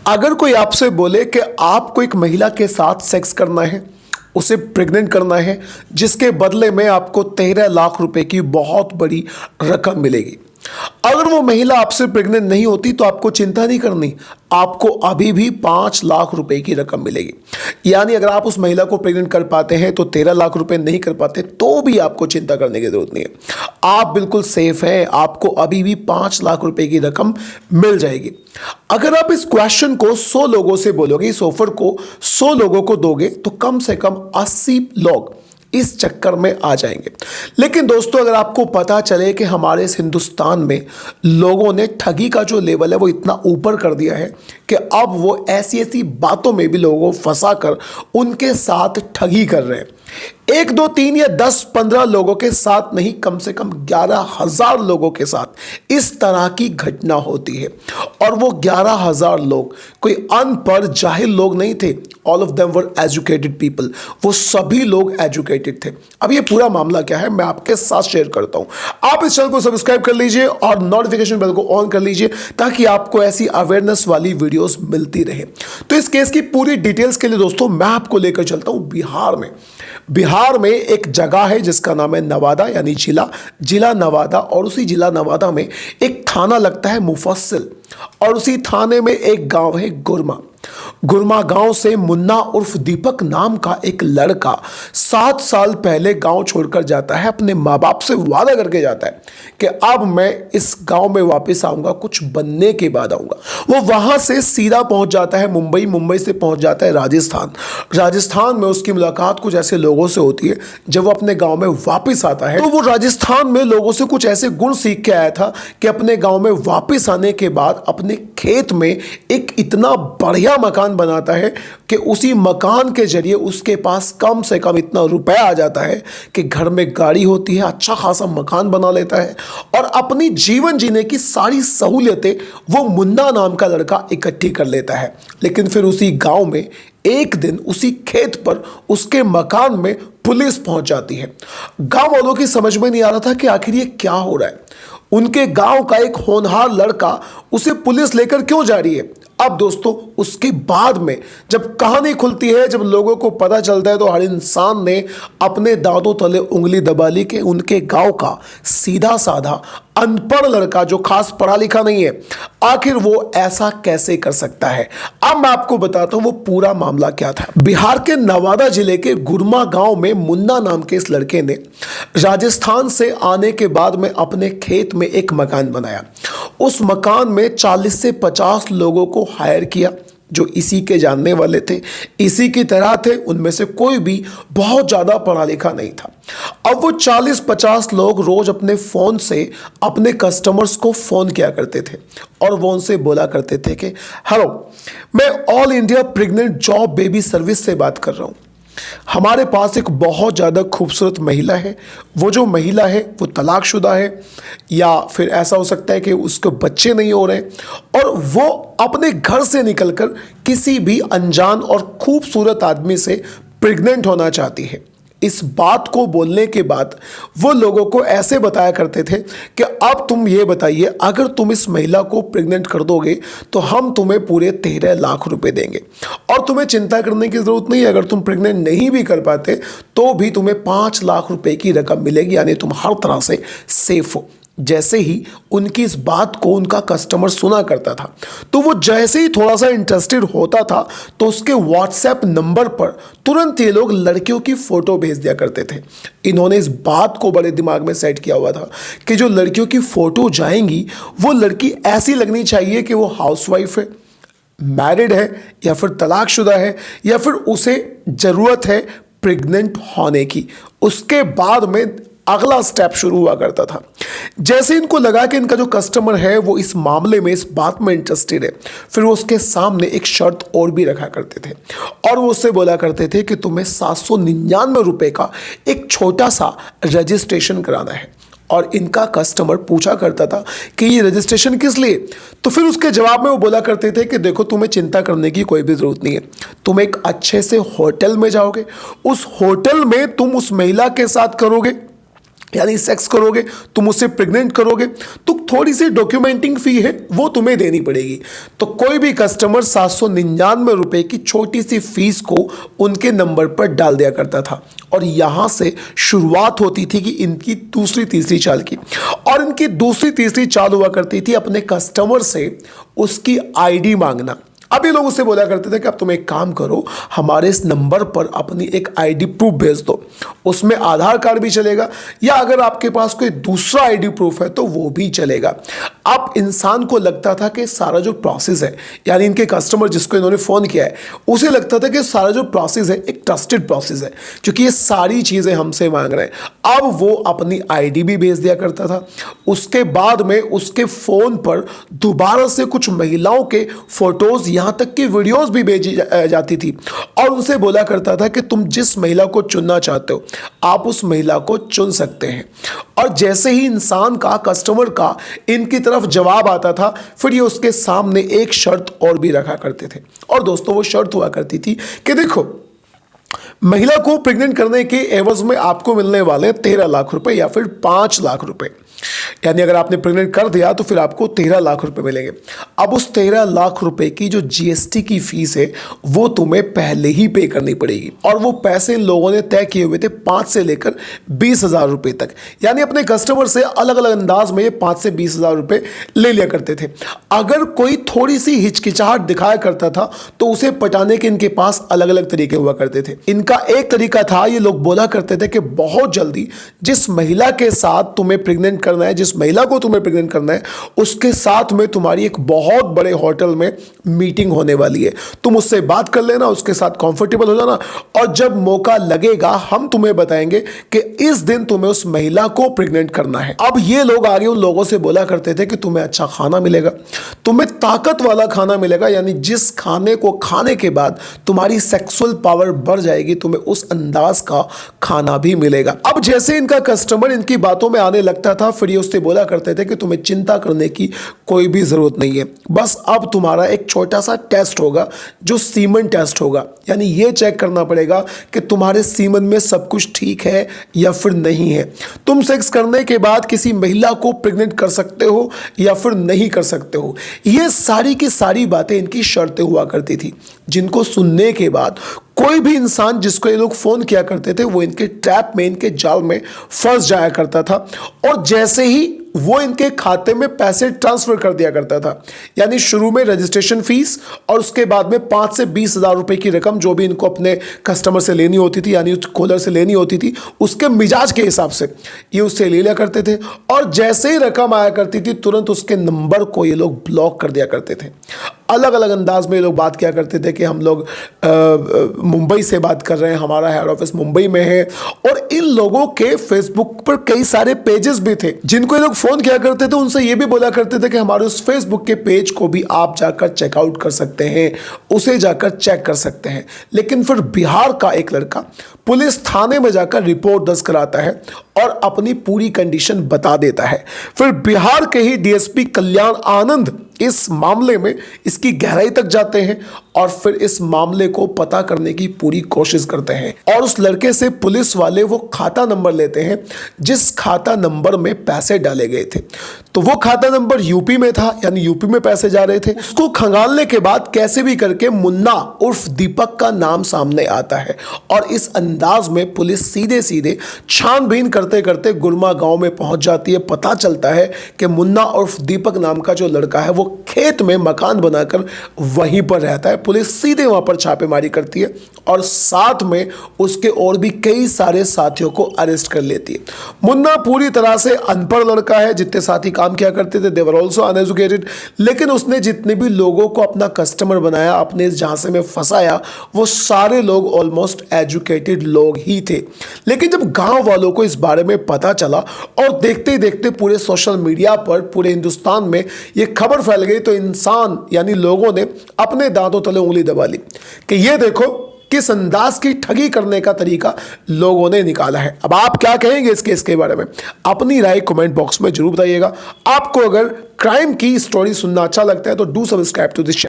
अगर कोई आपसे बोले कि आपको एक महिला के साथ सेक्स करना है, उसे प्रेग्नेंट करना है, जिसके बदले में आपको 13 लाख रुपए की बहुत बड़ी रकम मिलेगी। अगर वो महिला आपसे प्रेग्नेंट नहीं होती तो आपको चिंता नहीं करनी, आपको अभी भी 5 लाख रुपए की रकम मिलेगी। यानी अगर आप उस महिला को प्रेग्नेंट कर पाते हैं तो 13 लाख रुपए, नहीं कर पाते तो भी आपको चिंता करने की जरूरत नहीं है, आप बिल्कुल सेफ हैं, आपको अभी भी 5 लाख रुपए की रकम मिल जाएगी। अगर आप इस क्वेश्चन को 100 लोगों से बोलोगे, इस ऑफर को 100 लोगों को दोगे तो कम से कम 80 लोग इस चक्कर में आ जाएंगे। लेकिन दोस्तों, अगर आपको पता चले कि हमारे इस हिंदुस्तान में लोगों ने ठगी का जो लेवल है वो इतना ऊपर कर दिया है कि अब वो ऐसी ऐसी बातों में भी लोगों को फंसाकर उनके साथ ठगी कर रहे हैं। 1, 2, 3 या 10, 15 लोगों के साथ नहीं, कम से कम 11,000 लोगों के साथ इस तरह की घटना होती है। और वो 11,000 लोग कोई अनपढ़ जाहिल लोग नहीं थे, all of them were educated people, वो सभी लोग एजुकेटेड थे। अब ये पूरा मामला क्या है मैं आपके साथ शेयर करता हूं। आप इस चैनल को सब्सक्राइब कर लीजिए और नोटिफिकेशन बेल को ऑन कर लीजिए ताकि आपको ऐसी अवेयरनेस वाली वीडियोस मिलती रहे। तो इस केस की पूरी डिटेल्स के लिए दोस्तों मैं आपको लेकर चलता हूं बिहार में। बिहार में एक जगह है जिसका नाम है नवादा, यानी जिला नवादा। और उसी जिला नवादा में एक थाना लगता है मुफस्सिल, और उसी थाने में एक गांव है गुरमा गांव से मुन्ना उर्फ दीपक नाम का एक लड़का 7 साल पहले गांव छोड़कर जाता है। अपने माँ बाप से वादा करके जाता है कि अब मैं इस गांव में वापस आऊंगा, कुछ बनने के बाद आऊंगा। वो वहां से सीधा पहुंच जाता है मुंबई से पहुंच जाता है राजस्थान में उसकी मुलाकात कुछ ऐसे लोगों से होती है। जब वो अपने गांव में वापस आता है तो वो राजस्थान में लोगों से कुछ ऐसे गुण सीख के आया था कि अपने गांव में वापस आने के बाद अपने खेत में एक इतना बढ़िया मकान बनाता है कि उसी मकान के जरिए उसके पास कम से कम इतना रुपया आ जाता है कि घर में गाड़ी होती है, अच्छा खासा मकान बना लेता है और अपनी जीवन जीने की सारी सहूलियतें वो मुन्ना नाम का लड़का इकट्ठी कर लेता है। लेकिन फिर उसी गांव में एक दिन उसी खेत पर उसके मकान में पुलिस पहुंच जाती है। गांव वालों की समझ में नहीं आ रहा था कि आखिर ये क्या हो रहा है। उनके गांव का एक होनहार लड़का उसे पुलिस लेकर क्यों जा रही है। अब दोस्तों, उसके बाद में जब कहानी खुलती है, जब लोगों को पता चलता है तो हर इंसान ने अपने दांतों तले उंगली दबा ली कि उनके गांव का सीधा साधा अनपढ़ लड़का जो खास पढ़ा लिखा नहीं है, आखिर वो ऐसा कैसे कर सकता है। अब मैं आपको बताता हूं वो पूरा मामला क्या था। बिहार के नवादा जिले के गुरमा गांव में मुन्ना नाम के इस लड़के ने राजस्थान से आने के बाद में अपने खेत में एक मकान बनाया। उस मकान में 40 से 50 लोगों को हायर किया जो इसी के जानने वाले थे, इसी की तरह थे। उनमें से कोई भी बहुत ज़्यादा पढ़ा लिखा नहीं था। अब वो 40-50 लोग रोज अपने फ़ोन से अपने कस्टमर्स को फ़ोन किया करते थे और वो उनसे बोला करते थे कि हेलो, मैं all India pregnant job baby service से बात कर रहा हूँ। हमारे पास एक बहुत ज़्यादा खूबसूरत महिला है। वो जो महिला है वो तलाकशुदा है या फिर ऐसा हो सकता है कि उसके बच्चे नहीं हो रहे और वो अपने घर से निकलकर किसी भी अनजान और खूबसूरत आदमी से प्रेग्नेंट होना चाहती है। इस बात को बोलने के बाद वो लोगों को ऐसे बताया करते थे कि अब तुम ये बताइए, अगर तुम इस महिला को प्रेग्नेंट कर दोगे तो हम तुम्हें पूरे 13 लाख रुपए देंगे और तुम्हें चिंता करने की ज़रूरत नहीं है। अगर तुम प्रेग्नेंट नहीं भी कर पाते तो भी तुम्हें 5 लाख रुपए की रकम मिलेगी, यानी तुम हर तरह से सेफ हो। जैसे ही उनकी इस बात को उनका कस्टमर सुना करता था तो वो जैसे ही थोड़ा सा इंटरेस्टेड होता था तो उसके व्हाट्सएप नंबर पर तुरंत ये लोग लड़कियों की फ़ोटो भेज दिया करते थे। इन्होंने इस बात को बड़े दिमाग में सेट किया हुआ था कि जो लड़कियों की फ़ोटो जाएंगी वो लड़की ऐसी लगनी चाहिए कि वो हाउसवाइफ है, मैरिड है या फिर तलाकशुदा है या फिर उसे ज़रूरत है प्रेग्नेंट होने की। उसके बाद में अगला स्टेप शुरू हुआ करता था। जैसे इनको लगा कि इनका जो कस्टमर है वो इस मामले में, इस बात में इंटरेस्टेड है, फिर वो उसके सामने एक शर्त और भी रखा करते थे और वो उससे बोला करते थे कि तुम्हें 799 रुपये का एक छोटा सा रजिस्ट्रेशन कराना है। और इनका कस्टमर पूछा करता था कि ये रजिस्ट्रेशन किस लिए। तो फिर उसके जवाब में वो बोला करते थे कि देखो, तुम्हें चिंता करने की कोई भी ज़रूरत नहीं है। तुम एक अच्छे से होटल में जाओगे, उस होटल में तुम उस महिला के साथ करोगे यानी सेक्स करोगे, तुम उससे प्रेग्नेंट करोगे तो थोड़ी सी डॉक्यूमेंटिंग फी है वो तुम्हें देनी पड़ेगी। तो कोई भी कस्टमर 799 रुपए की छोटी सी फीस को उनके नंबर पर डाल दिया करता था और यहां से शुरुआत होती थी कि इनकी दूसरी तीसरी चाल की। और इनकी दूसरी तीसरी चाल हुआ करती थी अपने कस्टमर से उसकी आईडी मांगना। अभी लोग उससे बोला करते थे कि अब तुम एक काम करो, हमारे इस नंबर पर अपनी एक आईडी प्रूफ भेज दो, उसमें आधार कार्ड भी चलेगा या अगर आपके पास कोई दूसरा आईडी प्रूफ है तो वो भी चलेगा। अब इंसान को लगता था कि सारा जो प्रोसेस है, यानी इनके कस्टमर जिसको इन्होंने फ़ोन किया है उसे लगता था कि सारा जो प्रोसेस है एक ट्रस्टेड प्रोसेस है क्योंकि ये सारी चीज़ें हमसे मांग रहे हैं। अब वो अपनी आईडी भी भेज दिया करता था। उसके बाद में उसके फ़ोन पर दोबारा से कुछ महिलाओं के फोटोज़, यहाँ तक कि वीडियोस भी भेजी जाती थी और उनसे बोला करता था कि तुम जिस महिला को चुनना चाहते हो आप उस महिला को चुन सकते हैं। और जैसे ही इंसान का, कस्टमर का इनकी तरफ जवाब आता था, फिर ये उसके सामने एक शर्त और भी रखा करते थे। और दोस्तों वो शर्त हुआ करती थी कि देखो, महिला को प्रेग्नेंट करने के एवज में आपको मिलने वाले 13 लाख रुपए या फिर 5 लाख रुपए, यानी अगर आपने प्रेग्नेंट कर दिया तो फिर आपको 13 लाख रुपए मिलेंगे। अब उस 13 लाख रुपए की जो जीएसटी की फीस है वो तुम्हें पहले ही पे करनी पड़ेगी और वो पैसे इन लोगों ने तय किए हुए थे 5 से लेकर 20,000 रुपए तक। यानी अपने कस्टमर से अलग अलग अंदाज में ये 5 से 20,000 रुपए ले लिया करते थे। अगर कोई थोड़ी सी हिचकिचाहट दिखाया करता था तो उसे पटाने के इनके पास अलग अलग तरीके हुआ करते थे। इनका एक तरीका था, ये लोग बोला करते थे कि बहुत जल्दी जिस महिला के साथ तुम्हें प्रेग्नेंट करना है, जिस महिला को तुम्हें प्रेग्नेंट करना है, उसके साथ में तुम्हारी एक बहुत बड़े होटल में मीटिंग होने वाली है। तुम उससे बात कर लेना, उसके साथ कंफर्टेबल हो जाना और जब मौका लगेगा हम तुम्हें बताएंगे कि इस दिन तुम्हें उस महिला को प्रेग्नेंट करना है। अब ये लोग आगे उन लोगों से बोला करते थे कि तुम्हें अच्छा खाना मिलेगा, तुम्हें ताकत वाला खाना मिलेगा, यानी जिस खाने को खाने के बाद तुम्हारी सेक्सुअल पावर बढ़ जाएगी, तुम्हें उस अंदाज का खाना भी मिलेगा। अब जैसे इनका कस्टमर इनकी बातों में आने लगता था, फिर ये उससे बोला करते थे कि तुम्हें चिंता करने की कोई भी जरूरत नहीं है, बस अब तुम्हारा एक छोटा सा टेस्ट होगा जो सीमन टेस्ट होगा। यानी ये चेक करना पड़ेगा कि तुम्हारे सीमन में सब कुछ ठीक है या फिर नहीं है। तुम सेक्स करने के बाद किसी महिला को प्रेग्नेंट कर सकते हो या फिर नहीं कर सकते हो। ये सारी की सारी बातें इनकी शर्तें हुआ करती थी, जिनको सुनने के बाद कोई भी इंसान जिसको ये लोग फोन किया करते थे वो इनके ट्रैप में, इनके जाल में फंस जाया करता था। और जैसे ही वो इनके खाते में पैसे ट्रांसफर कर दिया करता था, यानी शुरू में रजिस्ट्रेशन फीस और उसके बाद में 5 से 20,000 रुपए की रकम जो भी इनको अपने कस्टमर से लेनी होती थी, यानी उस कॉलर से लेनी होती थी, उसके मिजाज के हिसाब से ये उससे ले लिया करते थे। और जैसे ही रकम आया करती थी तुरंत उसके नंबर को ये लोग ब्लॉक कर दिया करते थे। अलग अलग अंदाज में ये लोग बात किया करते थे कि हम लोग मुंबई से बात कर रहे हैं, हमारा हेड ऑफिस मुंबई में है। और इन लोगों के फेसबुक पर कई सारे पेजेस भी थे जिनको ये लोग फोन किया करते थे, उनसे ये भी बोला करते थे कि हमारे उस फेसबुक के पेज को भी आप जाकर चेकआउट कर सकते हैं, उसे जाकर चेक कर सकते हैं। लेकिन फिर बिहार का एक लड़का पुलिस थाने में जाकर रिपोर्ट दर्ज कराता है और अपनी पूरी कंडीशन बता देता है। फिर बिहार के ही डीएसपी कल्याण आनंद इस मामले में इसकी गहराई तक जाते हैं और फिर इस मामले को पता करने की पूरी कोशिश करते हैं। और उस लड़के से पुलिस वाले वो खाता नंबर लेते हैं जिस खाता नंबर में पैसे डाले गए थे। तो वो खाता नंबर यूपी में था, यानी यूपी में पैसे जा रहे थे। उसको खंगालने के बाद कैसे भी करके मुन्ना उर्फ दीपक का नाम सामने आता है और इस अंदाज में पुलिस सीधे सीधे छानबीन करते करते गुरमा गांव में पहुंच जाती है। पता चलता है कि मुन्ना उर्फ दीपक नाम का जो लड़का है वो खेत में मकान बनाकर वहीं पर रहता है। पुलिस सीधे वहां पर छापेमारी करती है और साथ में उसके और भी कई सारे साथियों को अरेस्ट कर लेती है। मुन्ना पूरी तरह से अनपढ़ लड़का है, जितने साथी काम किया करते थे दे वर ऑल्सो अनएजुकेटेड, लेकिन उसने जितने भी लोगों को अपना कस्टमर बनाया, अपने इस झांसे में फंसाया, वो सारे लोग ऑलमोस्ट एजुकेटेड लोग ही थे। लेकिन जब गांव वालों को इस बारे में पता चला और देखते ही देखते पूरे सोशल मीडिया पर, पूरे हिंदुस्तान में ये खबर फैल गई, तो इंसान यानी लोगों ने अपने दांतों तले उंगली दबा ली कि ये देखो किस अंदाज की ठगी करने का तरीका लोगों ने निकाला है। अब आप क्या कहेंगे इस केस के बारे में? अपनी राय कमेंट बॉक्स में जरूर बताइएगा। आपको अगर क्राइम की स्टोरी सुनना अच्छा लगता है तो do subscribe to this channel.